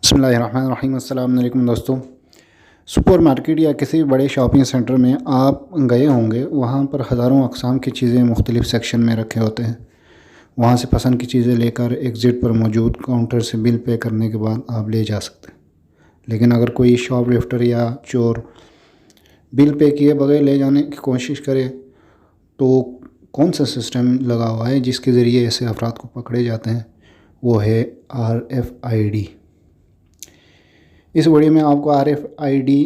بسم اللہ الرحمن الرحیم۔ السلام علیکم دوستو۔ سپر مارکیٹ یا کسی بڑے شاپنگ سینٹر میں آپ گئے ہوں گے، وہاں پر ہزاروں اقسام کی چیزیں مختلف سیکشن میں رکھے ہوتے ہیں۔ وہاں سے پسند کی چیزیں لے کر ایگزٹ پر موجود کاؤنٹر سے بل پے کرنے کے بعد آپ لے جا سکتے ہیں۔ لیکن اگر کوئی شاپ لفٹر یا چور بل پے کیے بغیر لے جانے کی کوشش کرے تو کون سا سسٹم لگا ہوا ہے جس کے ذریعے ایسے افراد کو پکڑے جاتے ہیں؟ وہ ہے RFID۔ اس ویڈیو میں آپ کو RFID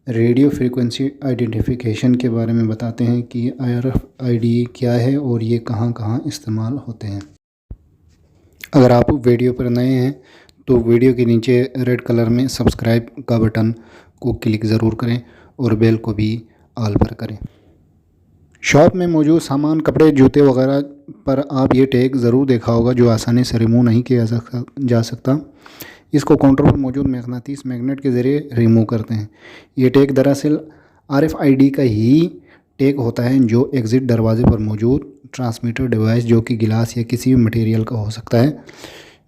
ریڈیو فریکوینسی آئیڈینٹیفیکیشن کے بارے میں بتاتے ہیں کہ RFID کیا ہے اور یہ کہاں کہاں استعمال ہوتے ہیں۔ اگر آپ ویڈیو پر نئے ہیں تو ویڈیو کے نیچے ریڈ کلر میں سبسکرائب کا بٹن کو کلک ضرور کریں اور بیل کو بھی آل پر کریں۔ شاپ میں موجود سامان، کپڑے، جوتے وغیرہ پر آپ یہ ٹیگ ضرور دیکھا ہوگا جو آسانی سے ریموو نہیں کیا جا سکتا۔ اس کو کاؤنٹر پر موجود مغناطیسی میگنیٹ کے ذریعے ریموو کرتے ہیں۔ یہ ٹیگ دراصل RFID کا ہی ٹیگ ہوتا ہے جو ایگزٹ دروازے پر موجود ٹرانسمیٹر ڈیوائس، جو کہ گلاس یا کسی بھی مٹیریل کا ہو سکتا ہے،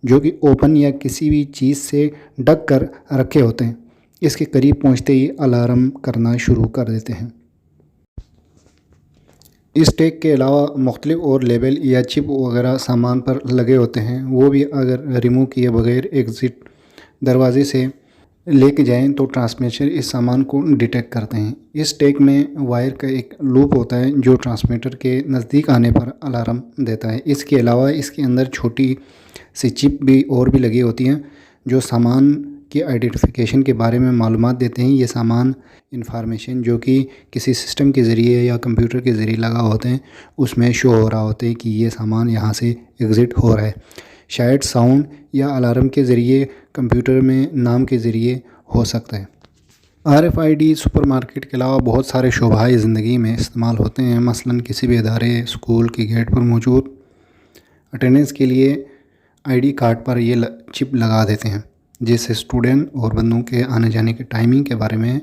جو کہ اوپن یا کسی بھی چیز سے ڈھک کر رکھے ہوتے ہیں، اس کے قریب پہنچتے ہی الارم کرنا شروع کر دیتے ہیں۔ اس ٹیگ کے علاوہ مختلف اور لیبل یا چپ وغیرہ سامان پر لگے ہوتے ہیں، وہ بھی اگر ریموو کیے بغیر ایگزٹ دروازے سے لے کے جائیں تو ٹرانسمیٹر اس سامان کو ڈیٹیکٹ کرتے ہیں۔ اس ٹیگ میں وائر کا ایک لوپ ہوتا ہے جو ٹرانسمیٹر کے نزدیک آنے پر الارم دیتا ہے۔ اس کے علاوہ اس کے اندر چھوٹی سی چپ بھی اور بھی لگی ہوتی ہیں جو سامان کی آئیڈینٹیفیکیشن کے بارے میں معلومات دیتے ہیں۔ یہ سامان انفارمیشن جو کہ کسی سسٹم کے ذریعے یا کمپیوٹر کے ذریعے لگا ہوتے ہیں، اس میں شو ہو رہا ہوتا ہے کہ یہ سامان یہاں سے ایگزٹ ہو رہا ہے۔ شاید ساؤنڈ یا الارم کے ذریعے، کمپیوٹر میں نام کے ذریعے ہو سکتا ہے۔ RFID سپر مارکیٹ کے علاوہ بہت سارے شعبۂ زندگی میں استعمال ہوتے ہیں۔ مثلاً کسی بھی ادارے، اسکول کی گیٹ پر موجود اٹینڈنس کے لیے ID کارڈ پر یہ چپ لگا دیتے ہیں، جس سے اسٹوڈنٹ اور بندوں کے آنے جانے کے ٹائمنگ کے بارے میں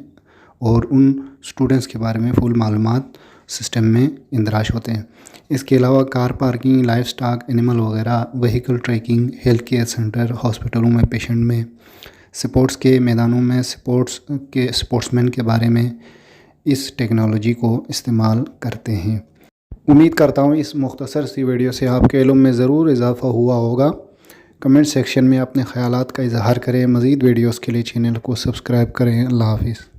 اور ان اسٹوڈنٹس کے بارے میں فل معلومات سسٹم میں اندراج ہوتے ہیں۔ اس کے علاوہ car parking, livestock, animal وغیرہ، vehicle tracking, health care centre, ہاسپٹلوں میں پیشنٹ میں، سپورٹس کے میدانوں میں سپورٹس مین کے بارے میں اس ٹیکنالوجی کو استعمال کرتے ہیں۔ امید کرتا ہوں اس مختصر سی ویڈیو سے آپ کے علم میں ضرور اضافہ ہوا ہوگا۔ کمنٹ سیکشن میں اپنے خیالات کا اظہار کریں۔ مزید ویڈیوز کے لیے چینل کو سبسکرائب کریں۔ اللہ حافظ۔